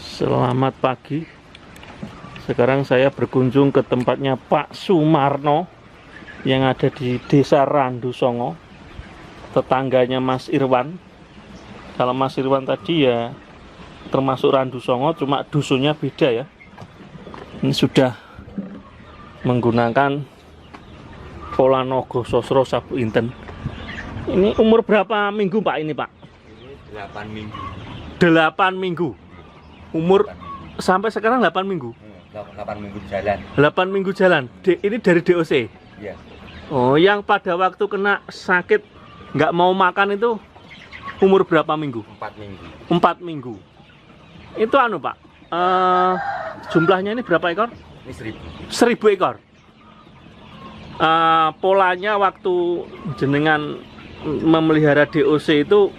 Selamat pagi. Sekarang saya berkunjung ke tempatnya Pak Sumarno yang ada di Desa Randu Songo, tetangganya Mas Irwan. Kalau Mas Irwan tadi ya termasuk Randu Songo, cuma dusunnya beda ya. Ini sudah menggunakan pola Nogo Sosro Sabu Inten. Ini umur berapa minggu Pak ini Pak? Ini 8 minggu. 8 minggu. Umur sampai sekarang 8 minggu. 8 minggu jalan. 8 minggu jalan. Ini dari DOC. Iya. Oh, yang pada waktu kena sakit nggak mau makan itu umur berapa minggu? 4 minggu. 4 minggu. Itu anu Pak. Jumlahnya ini berapa ekor? Ini 1000 ekor. Polanya waktu jenengan memelihara DOC itu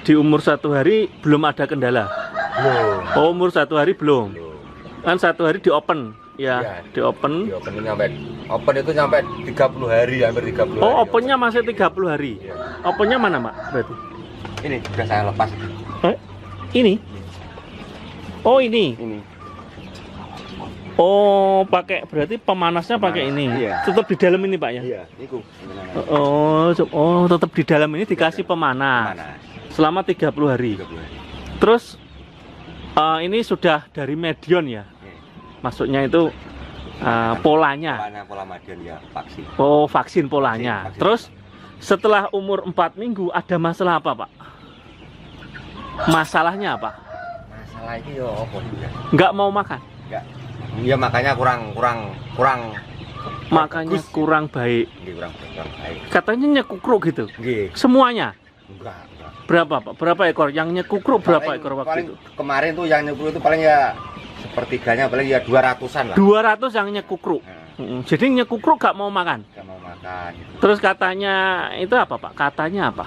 di umur 1 hari belum ada kendala. Belum. Oh, umur 1 hari belum. Belum. Kan 1 hari di open ya, Iya, di open. Di open itu nyampe 30 hari, hampir 30 hari. Oh, opennya masih 30 hari. Iya. Opennya mana Mak berarti? Ini sudah saya lepas. Ini? Oh, ini. Ini. Oh, pakai berarti pemanasnya pakai ini. Iya. Tetap di dalam ini Pak ya? Iya, niku. Oh, tetap di dalam ini dikasih pemanas. Mana? Selama 30 hari. 30 hari. Terus ini sudah dari medion ya? Maksudnya itu polanya. Pola medion ya, vaksin. Oh, vaksin polanya. Vaksin. Terus setelah umur 4 minggu ada masalah apa Pak? Masalahnya apa? Masalah ini yo apa ya? Nggak mau makan? Enggak. Ya makanya kurang Makanya bagus, ya. kurang baik. Nggih, kurang baik. Katanya nyekukruk gitu. Nggih. Semuanya. Enggak. Berapa Pak? Berapa ekor? Yang nyekukruk berapa Paling- ekor waktu paling itu? Kemarin tuh yang nyekukruk itu paling ya sepertiganya paling ya 200-an lah. 200 yang nyekukruk. Nah, Jadi nyekukruk gak mau makan. nggak mau makan gitu. Terus katanya itu apa Pak? Katanya apa?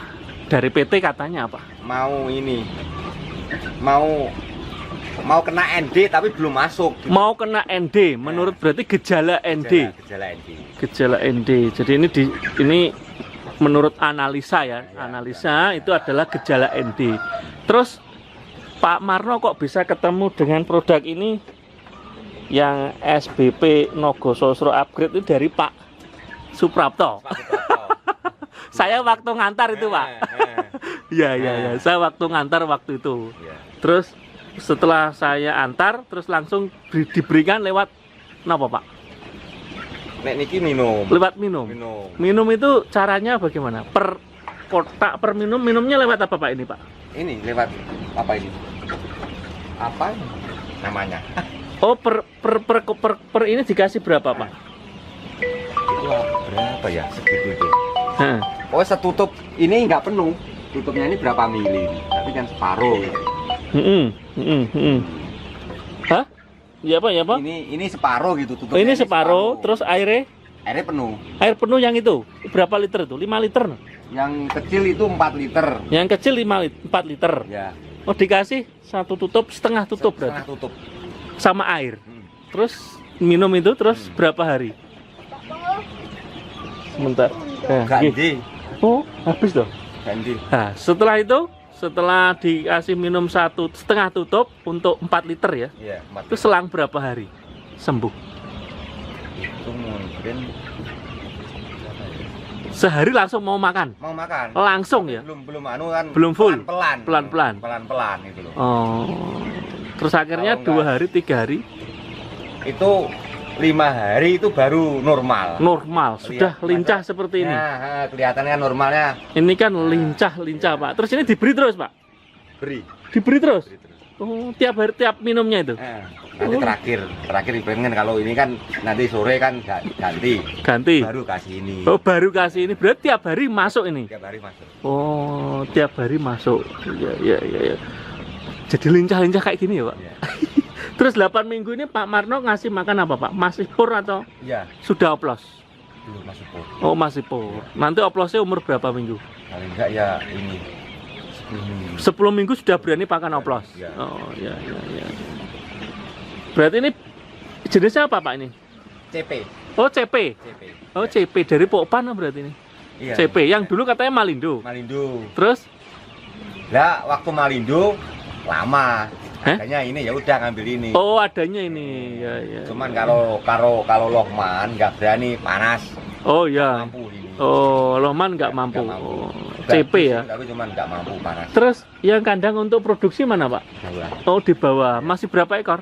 Dari PT katanya apa? Mau ini mau kena ND tapi belum masuk gitu. Mau kena ND. Menurut berarti gejala ND. Gejala ND. Gejala ND. Jadi ini menurut analisa ya. Analisa itu adalah gejala ND. Terus Pak Marno kok bisa ketemu dengan produk ini yang SBP Nogo Sosro Upgrade itu dari Pak Suprapto. Pak Suprapto. Saya waktu ngantar itu Pak. Iya. Saya waktu ngantar waktu itu. Iya. Terus setelah saya antar, terus langsung diberikan lewat apa Pak? Nek niki minum. Lewat minum. Minum. Minum itu caranya bagaimana? Per kotak per minumnya lewat apa Pak ini Pak? Ini lewat apa ini? Apa namanya? Oh, per ini dikasih berapa Pak? Itu berapa ya segitu itu? Hah. Oh, setutup ini nggak penuh. Tutupnya ini berapa mili? Tapi kan separuh. Hah? Ya Pak, ya Pak? Ini separuh gitu Oh, tutupnya. ini separuh, terus airnya penuh. air penuh yang itu berapa liter itu? 5 liter. Yang kecil itu 4 liter. Yang kecil 4 liter. Ya. Oh, dikasih satu tutup, setengah tutup Setengah berarti. tutup. Sama air. Terus minum itu terus berapa hari? Sebentar. Nah, Ganti. oh, habis loh. Ganti. Nah, setelah itu, setelah dikasih minum setengah tutup untuk 4 liter ya. Iya, 4 Itu selang berapa hari sembuh? itu mungkin Sehari langsung mau makan. mau makan. Langsung ya. Belum anu kan. Belum full. Pelan-pelan. Pelan-pelan. Itu loh. Oh. Terus akhirnya Kalau 2 hari, 3 hari Itu 5 hari itu baru normal. normal, sudah Lihat, lincah masa- seperti ini. Nah, kelihatannya normalnya Ini kan lincah Pak. Terus ini diberi terus Pak? beri. Diberi terus? Beri terus. Oh, tiap hari tiap minumnya itu? Nanti Oh. terakhir diberikan kalau ini kan nanti sore kan ganti. Ganti? Baru kasih ini. Oh, baru kasih ini. Berarti tiap hari masuk ini? Tiap hari masuk. Oh, tiap hari masuk. Ya. Jadi lincah-lincah kayak gini ya Pak? Iya. Terus 8 minggu ini Pak Marno ngasih makan apa Pak? Masih pur atau Iya, sudah oplos? belum masuk pur. Oh, masih pur. Nanti oplosnya umur berapa minggu? Paling enggak ya ini 10 minggu. 10 minggu sudah berani pakan oplos? Iya. Oh, ya. Berarti ini jenisnya apa Pak ini? CP. Oh, CP. CP. Oh, CP dari Pokpan berarti ini? Iya. CP, yang dulu katanya Malindo. Malindo. Terus? Lah, waktu Malindo lama. Adanya ini ya udah ngambil ini. Oh, adanya ini. Ya, ya. Cuman kalau Lohman nggak berani panas. Oh ya. Mampu ini. Oh, Lohman nggak mampu. Nggak mampu. Oh, CP ya. Tapi cuman nggak mampu panas. Terus yang kandang untuk produksi mana, Pak? Oh, di bawah. Masih berapa ekor?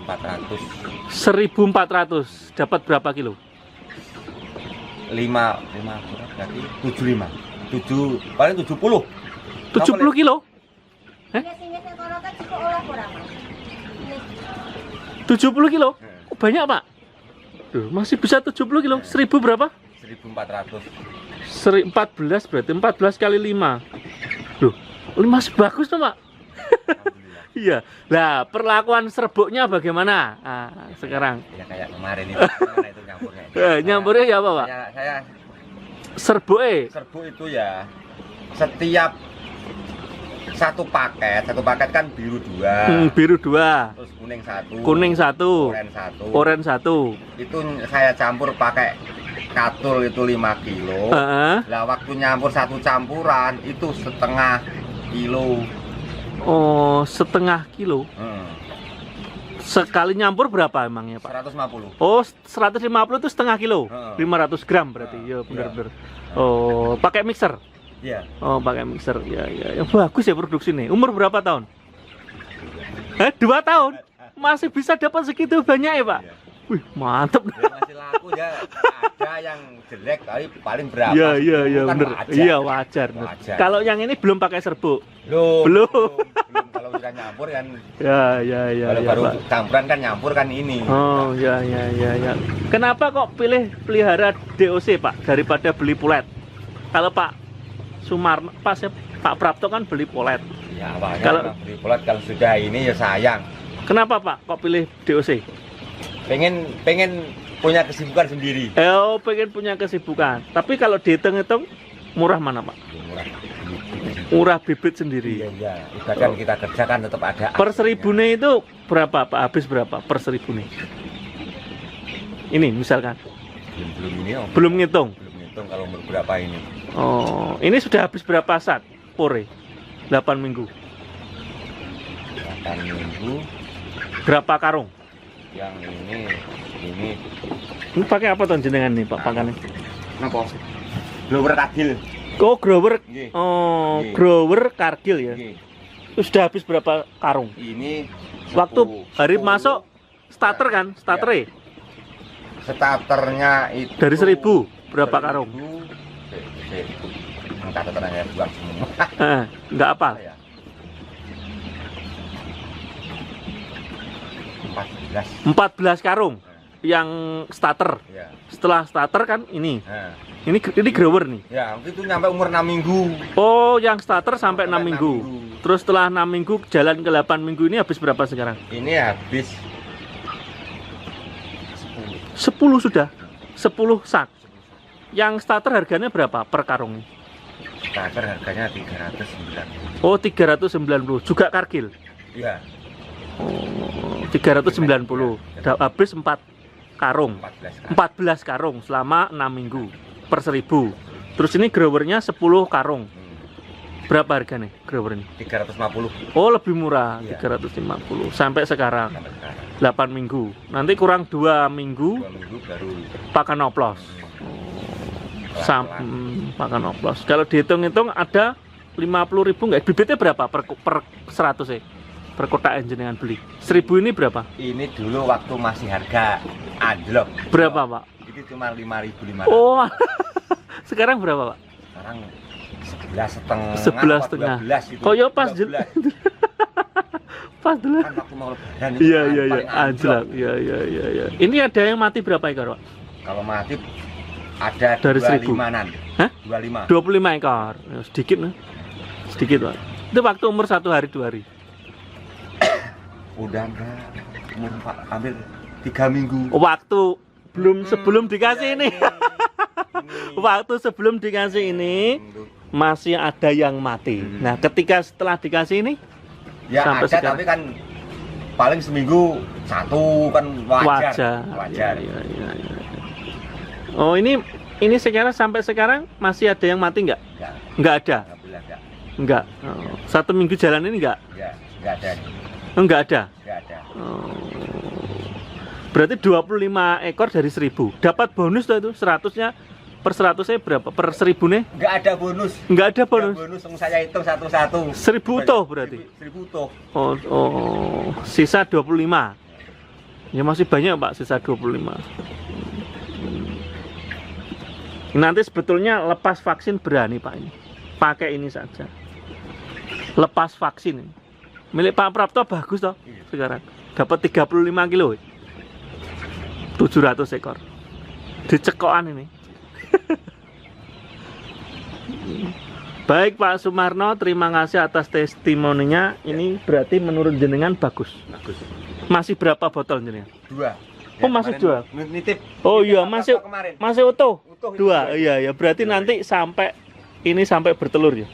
1.400. 1.400. Dapat berapa kilo? 5 berarti 75. 7 paling 70. 70 kilo? 70 kilo? Oh, banyak, Pak. Duh, masih bisa 70 kilo. 1000 berapa? 1.400. 14 berarti 14 kali 5. Loh, masih bagus tuh, Pak. Iya. Lah, perlakuan serbuknya bagaimana? Sekarang. Ya kayak kemarin itu, mana itu nyampurnya. Nyampurnya ya apa, Pak? Saya Serbuk itu ya setiap satu paket kan biru 2. Biru 2. Terus kuning 1. Kuning 1. Oren 1. Itu saya campur pakai katul itu 5 kilo. Lah waktu nyampur satu campuran itu setengah kilo. Oh, setengah kilo. Sekali nyampur berapa emangnya, Pak? 150. Oh, 150 itu setengah kilo. 500 gram berarti. Ya, benar-benar. Oh, pakai mixer. Iya. Oh, pakai mixer. Ya, ya. Bagus ya produksi nih. Umur berapa tahun? 2 tahun. Masih bisa dapat segitu banyak ya, Pak? Iya. Wih, mantep. Ya, masih laku ya. Ada yang jelek tapi paling berapa? Iya, iya, iya, Kan bener. wajar. Iya, wajar. Wajar. Kalau yang ini belum pakai serbuk. Belum. Kalau sudah nyampur kan. Ya, ya, ya. Kalau ya, baru Pak. campuran kan nyampur kan ini. Oh, ya, ya, ya, ya. Kenapa kok pilih pelihara DOC, Pak, daripada beli pulet? Kalau Pak Sumarno, Pak Prapto kan beli pulet. Ya, awalnya Kalau beli pulet, kalau sudah ini ya sayang. kenapa, Pak, kok pilih DOC? Pengen punya kesibukan sendiri. Oh, pengen punya kesibukan. Tapi kalau dihitung-hitung murah mana, Pak? Murah. Murah bibit sendiri. Iya, iya. Ibaratkan kita kerja kan tetap ada. Per 1000 itu berapa, Pak? Habis berapa per 1000? Ini misalkan. Belum ini om. Belum ngitung. Belum ngitung kalau umur berapa ini. Oh, ini sudah habis berapa saat? Pore. 8 minggu. 8 minggu. Berapa karung? Yang ini Ini pakai apa tuh jenengan nih, Pak, pakannya? Napa? Blower kagil. Oh, grower. Nggih. Oh, Nggih. grower kargil ya. Nggih. Sudah habis berapa karung? Ini Waktu 10. hari masuk starter kan? Starter Starternya itu dari 1000 berapa karung? Angka terangnya buang semua. Enggak apa. Ya. 14. 14 karung yang starter. Ya. Setelah starter kan ini. Nah. Ini grower nih. Ya, waktu itu nyampe umur 6 minggu. Oh, yang starter sampai 6 Sampai minggu. 6 minggu. Terus setelah 6 minggu jalan ke 8 minggu ini habis berapa sekarang? Ini habis 10 sudah. 10 sak. Yang starter harganya berapa per karung? starter harganya 390. Oh, 390. Juga kargil. Iya. Oh, 390. Habis 4 karung. 14 karung selama 6 minggu per 1000. Terus ini growernya 10 karung. Berapa harganya grower ini? 350. Oh, lebih murah. Iya. 350 sampai sekarang. Sampai sekarang. 8 minggu. Nanti kurang 2 minggu 2 minggu baru pakan oplos. Pakan oplos. Kalau dihitung-hitung ada 50.000 enggak? Bibitnya berapa per 100 ya? Per kotak jenengan beli. 1000 ini berapa? ini dulu waktu masih harga anjlok. Berapa, Pak? Itu cuma 5.500. Oh. Sekarang berapa, Pak? Sekarang 11,5. 11,5. 12 itu. Kok ya pas 12. pas dulu. Kan waktu mau lebaran itu Iya, kan iya, iya. paling anjlok. Anjlok. Iya, iya, iya, iya. Ini ada yang mati berapa ekor, Pak? Kalau mati ada Dari 1000. 25-an. Hah? 25. 25 ekor. Ya, sedikit, nah. Sedikit, Pak. Itu waktu umur 1 hari 2 hari. Udah enggak umur hampir 3 minggu. Waktu sebelum dikasih ini. Ini. Waktu sebelum dikasih ini masih ada yang mati. Nah, ketika setelah dikasih ini Ya sampai ada sekarang. tapi kan paling seminggu satu kan wajar. Wajar. Iya, iya, iya. Oh, ini sekarang sampai sekarang masih ada yang mati nggak? Enggak, Nggak ada. alhamdulillah enggak. Enggak. Oh, 1 minggu jalan ini enggak? Ya. Nggak ada. Enggak ada. Nggak ada. Berarti 25 ekor dari 1000. Dapat bonus tuh itu 100-nya per 100-nya berapa? Per 1000 nih? Nggak ada bonus. Nggak ada bonus. Nggak bonus, saya hitung satu-satu. 1000 utuh berarti. 1000 utuh. Oh, sisa 25. Ya masih banyak Pak, sisa 25. Nanti sebetulnya lepas vaksin berani Pak ini. Pakai ini saja. Lepas vaksin ini. Milik Pak Prapto bagus toh sekarang. Dapat 35 kilo. 700 ekor. Dicekokan ini. Baik Pak Sumarno, terima kasih atas testimoninya. Ini berarti menurut jenengan bagus. Bagus. Masih berapa botol jenengan? 2. Oh masih 2. Nitip. Oh Nitip iya kemarin. masih utuh. Utuh, 2. Iya ya, berarti nanti sampai ini sampai bertelur ya.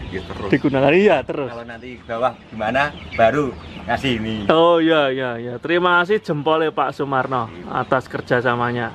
Ya, terus. Digunakan iya terus. Kalau nanti ke bawah gimana baru ngasih ini. Oh iya. Terima kasih jempolnya Pak Sumarno atas kerjasamanya.